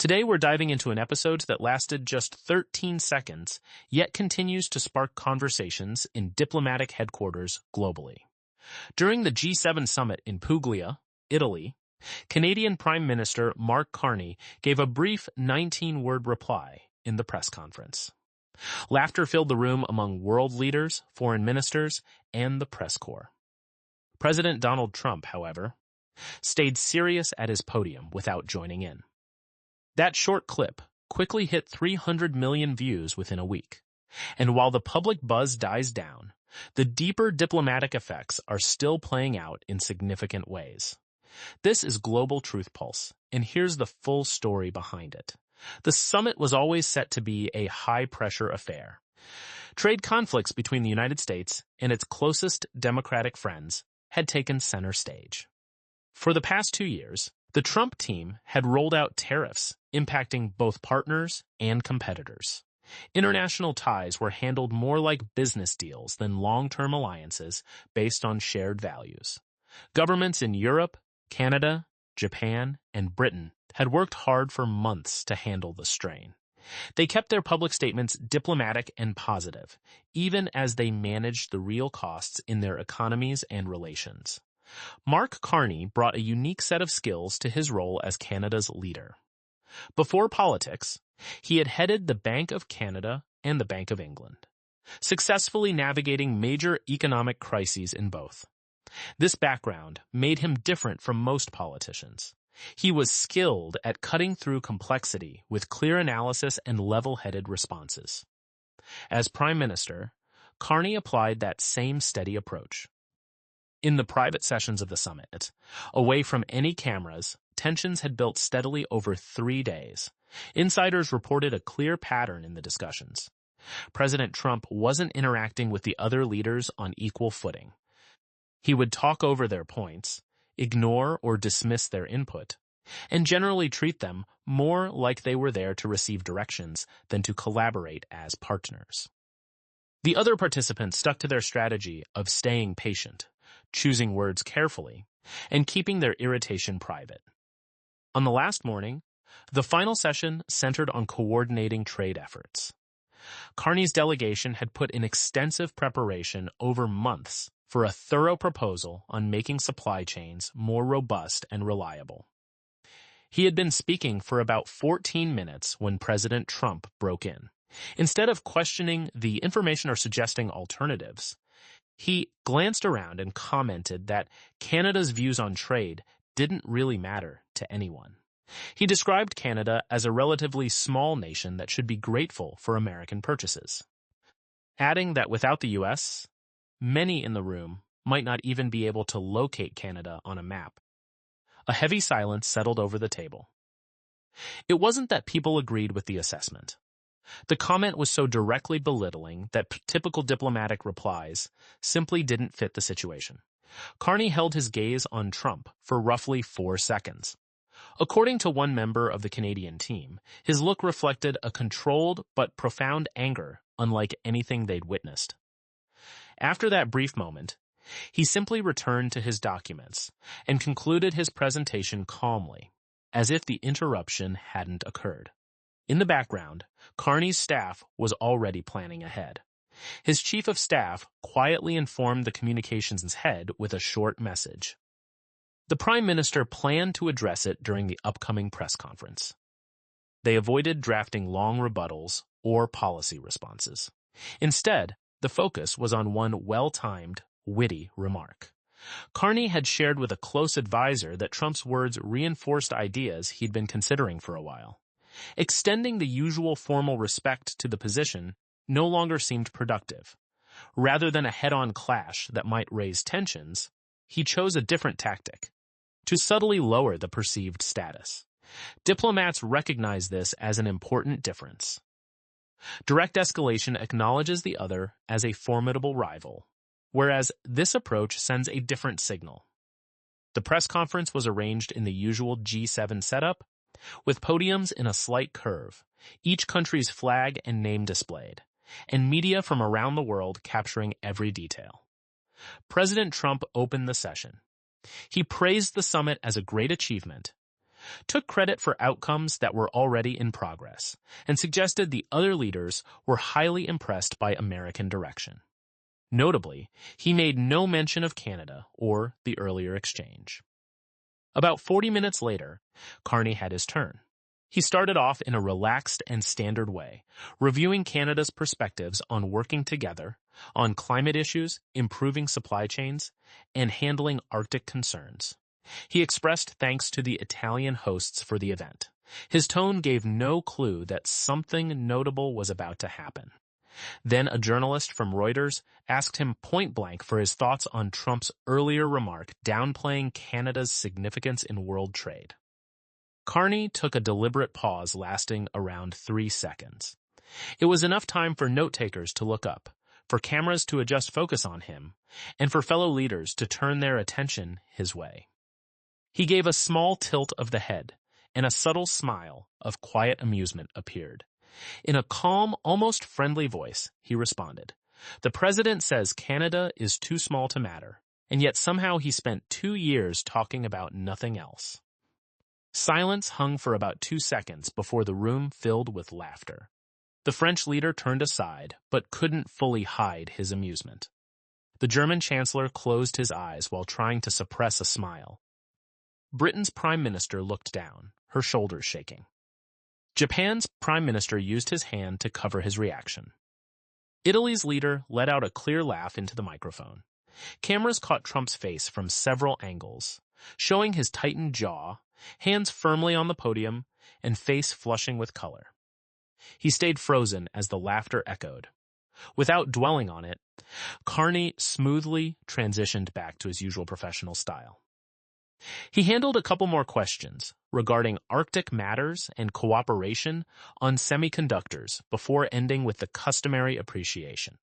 Today we're diving into an episode that lasted just 13 seconds, yet continues to spark conversations in diplomatic headquarters globally. During the G7 summit in Puglia, Italy, Canadian Prime Minister Mark Carney gave a brief 19-word reply in the press conference. Laughter filled the room among world leaders, foreign ministers, and the press corps. President Donald Trump, however, stayed serious at his podium without joining in. That short clip quickly hit 300 million views within a week, and while the public buzz dies down, the deeper diplomatic effects are still playing out in significant ways. This is Global Truth Pulse, and here's the full story behind it. The summit was always set to be a high-pressure affair. Trade conflicts between the United States and its closest democratic friends had taken center stage. For the past 2 years, the Trump team had rolled out tariffs impacting both partners and competitors. International ties were handled more like business deals than long-term alliances based on shared values. Governments in Europe, Canada, Japan, and Britain had worked hard for months to handle the strain. They kept their public statements diplomatic and positive, even as they managed the real costs in their economies and relations. Mark Carney brought a unique set of skills to his role as Canada's leader. Before politics, he had headed the Bank of Canada and the Bank of England, successfully navigating major economic crises in both. This background made him different from most politicians. He was skilled at cutting through complexity with clear analysis and level-headed responses. As Prime Minister, Carney applied that same steady approach. In the private sessions of the summit, away from any cameras, tensions had built steadily over 3 days. Insiders reported a clear pattern in the discussions. President Trump wasn't interacting with the other leaders on equal footing. He would talk over their points, ignore or dismiss their input, and generally treat them more like they were there to receive directions than to collaborate as partners. The other participants stuck to their strategy of staying patient, choosing words carefully, and keeping their irritation private. On the last morning, the final session centered on coordinating trade efforts. Carney's delegation had put in extensive preparation over months for a thorough proposal on making supply chains more robust and reliable. He had been speaking for about 14 minutes when President Trump broke in. Instead of questioning the information or suggesting alternatives, he glanced around and commented that Canada's views on trade didn't really matter to anyone. He described Canada as a relatively small nation that should be grateful for American purchases, adding that without the U.S., many in the room might not even be able to locate Canada on a map. A heavy silence settled over the table. It wasn't that people agreed with the assessment. The comment was so directly belittling that typical diplomatic replies simply didn't fit the situation. Carney held his gaze on Trump for roughly 4 seconds. According to one member of the Canadian team, his look reflected a controlled but profound anger unlike anything they'd witnessed. After that brief moment, he simply returned to his documents and concluded his presentation calmly, as if the interruption hadn't occurred. In the background, Carney's staff was already planning ahead. His chief of staff quietly informed the communications head with a short message. The Prime Minister planned to address it during the upcoming press conference. They avoided drafting long rebuttals or policy responses. Instead, the focus was on one well-timed, witty remark. Carney had shared with a close advisor that Trump's words reinforced ideas he'd been considering for a while. Extending the usual formal respect to the position no longer seemed productive. Rather than a head-on clash that might raise tensions, he chose a different tactic, to subtly lower the perceived status. Diplomats recognize this as an important difference. Direct escalation acknowledges the other as a formidable rival, whereas this approach sends a different signal. The press conference was arranged in the usual G7 setup, with podiums in a slight curve, each country's flag and name displayed, and media from around the world capturing every detail. President Trump opened the session. He praised the summit as a great achievement, took credit for outcomes that were already in progress, and suggested the other leaders were highly impressed by American direction. Notably, he made no mention of Canada or the earlier exchange. About 40 minutes later, Carney had his turn. He started off in a relaxed and standard way, reviewing Canada's perspectives on working together, on climate issues, improving supply chains, and handling Arctic concerns. He expressed thanks to the Italian hosts for the event. His tone gave no clue that something notable was about to happen. Then a journalist from Reuters asked him point-blank for his thoughts on Trump's earlier remark downplaying Canada's significance in world trade. Carney took a deliberate pause lasting around 3 seconds. It was enough time for note-takers to look up, for cameras to adjust focus on him, and for fellow leaders to turn their attention his way. He gave a small tilt of the head, and a subtle smile of quiet amusement appeared. In a calm, almost friendly voice, he responded, "The president says Canada is too small to matter, and yet somehow he spent 2 years talking about nothing else." Silence hung for about 2 seconds before the room filled with laughter. The French leader turned aside, but couldn't fully hide his amusement. The German chancellor closed his eyes while trying to suppress a smile. Britain's prime minister looked down, her shoulders shaking. Japan's prime minister used his hand to cover his reaction. Italy's leader let out a clear laugh into the microphone. Cameras caught Trump's face from several angles, showing his tightened jaw, hands firmly on the podium, and face flushing with color. He stayed frozen as the laughter echoed. Without dwelling on it, Carney smoothly transitioned back to his usual professional style. He handled a couple more questions regarding Arctic matters and cooperation on semiconductors before ending with the customary appreciation.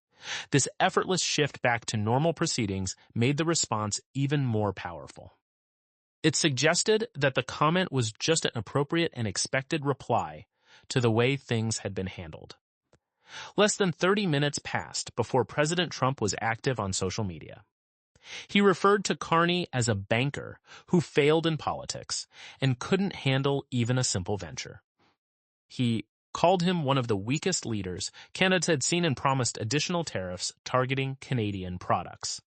This effortless shift back to normal proceedings made the response even more powerful. It suggested that the comment was just an appropriate and expected reply to the way things had been handled. Less than 30 minutes passed before President Trump was active on social media. He referred to Carney as a banker who failed in politics and couldn't handle even a simple venture. He called him one of the weakest leaders Canada had seen and promised additional tariffs targeting Canadian products.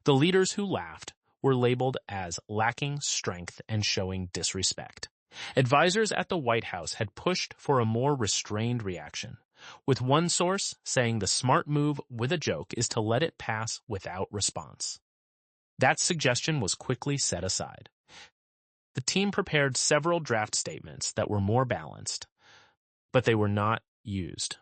The leaders who laughed were labeled as lacking strength and showing disrespect. Advisors at the White House had pushed for a more restrained reaction, with one source saying the smart move with a joke is to let it pass without response. That suggestion was quickly set aside. The team prepared several draft statements that were more balanced, but they were not used.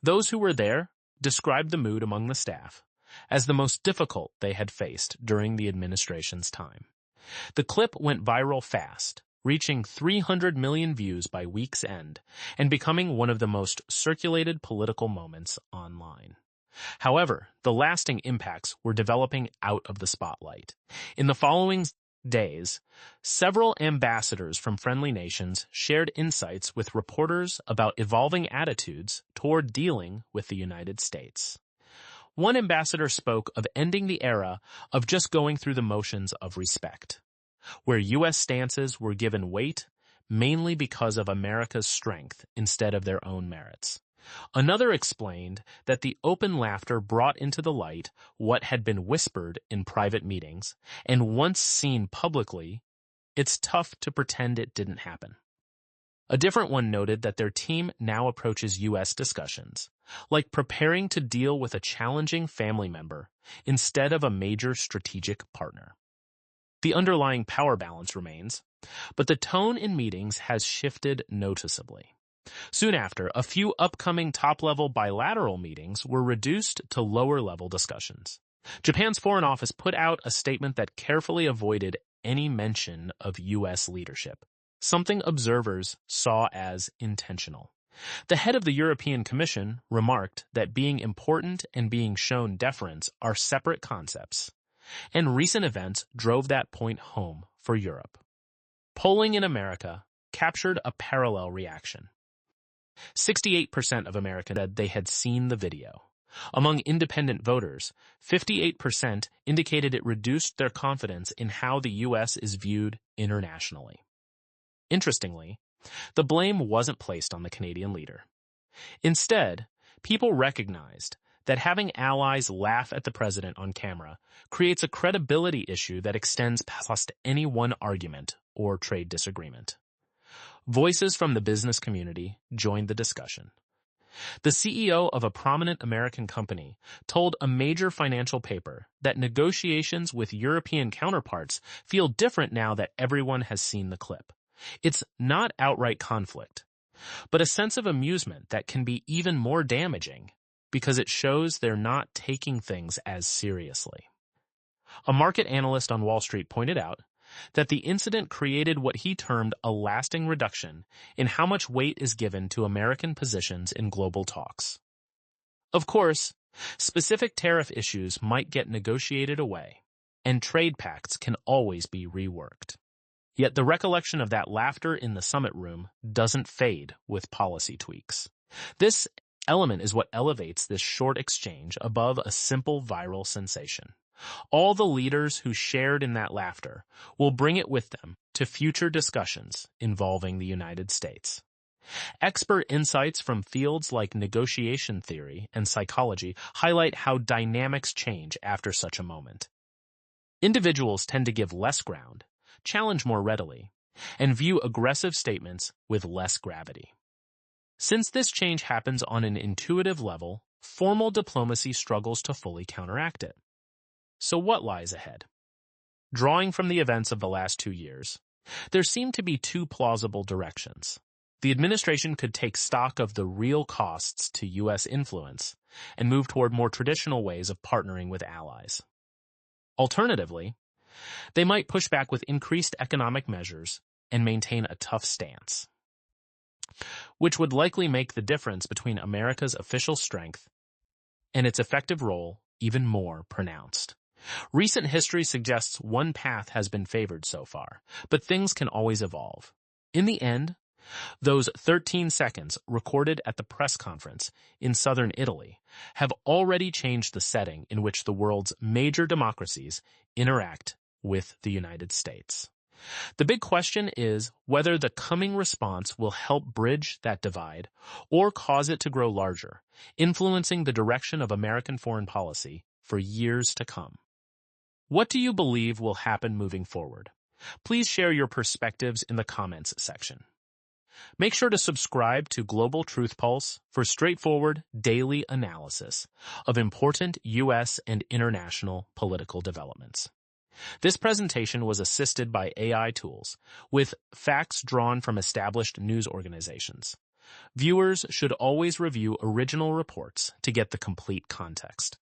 Those who were there described the mood among the staff as the most difficult they had faced during the administration's time. The clip went viral fast, reaching 300 million views by week's end and becoming one of the most circulated political moments online. However, the lasting impacts were developing out of the spotlight. In the following days, several ambassadors from friendly nations shared insights with reporters about evolving attitudes toward dealing with the United States. One ambassador spoke of ending the era of just going through the motions of respect, where U.S. stances were given weight mainly because of America's strength instead of their own merits. Another explained that the open laughter brought into the light what had been whispered in private meetings, and once seen publicly, it's tough to pretend it didn't happen. A different one noted that their team now approaches U.S. discussions, like preparing to deal with a challenging family member instead of a major strategic partner. The underlying power balance remains, but the tone in meetings has shifted noticeably. Soon after, a few upcoming top-level bilateral meetings were reduced to lower-level discussions. Japan's Foreign Office put out a statement that carefully avoided any mention of U.S. leadership, something observers saw as intentional. The head of the European Commission remarked that being important and being shown deference are separate concepts, and recent events drove that point home for Europe. Polling in America captured a parallel reaction. 68% of Americans said they had seen the video. Among independent voters, 58% indicated it reduced their confidence in how the U.S. is viewed internationally. Interestingly, the blame wasn't placed on the Canadian leader. Instead, people recognized that having allies laugh at the president on camera creates a credibility issue that extends past any one argument or trade disagreement. Voices from the business community joined the discussion. The CEO of a prominent American company told a major financial paper that negotiations with European counterparts feel different now that everyone has seen the clip. It's not outright conflict, but a sense of amusement that can be even more damaging because it shows they're not taking things as seriously. A market analyst on Wall Street pointed out that the incident created what he termed a lasting reduction in how much weight is given to American positions in global talks. Of course, specific tariff issues might get negotiated away, and trade pacts can always be reworked. Yet the recollection of that laughter in the summit room doesn't fade with policy tweaks. This element is what elevates this short exchange above a simple viral sensation. All the leaders who shared in that laughter will bring it with them to future discussions involving the United States. Expert insights from fields like negotiation theory and psychology highlight how dynamics change after such a moment. Individuals tend to give less ground, challenge more readily, and view aggressive statements with less gravity. Since this change happens on an intuitive level, formal diplomacy struggles to fully counteract it. So what lies ahead? Drawing from the events of the last 2 years, there seem to be two plausible directions. The administration could take stock of the real costs to U.S. influence and move toward more traditional ways of partnering with allies. Alternatively, they might push back with increased economic measures and maintain a tough stance, which would likely make the difference between America's official strength and its effective role even more pronounced. Recent history suggests one path has been favored so far, but things can always evolve. In the end, those 13 seconds recorded at the press conference in southern Italy have already changed the setting in which the world's major democracies interact with the United States. The big question is whether the coming response will help bridge that divide or cause it to grow larger, influencing the direction of American foreign policy for years to come. What do you believe will happen moving forward? Please share your perspectives in the comments section. Make sure to subscribe to Global Truth Pulse for straightforward daily analysis of important U.S. and international political developments. This presentation was assisted by AI tools with facts drawn from established news organizations. Viewers should always review original reports to get the complete context.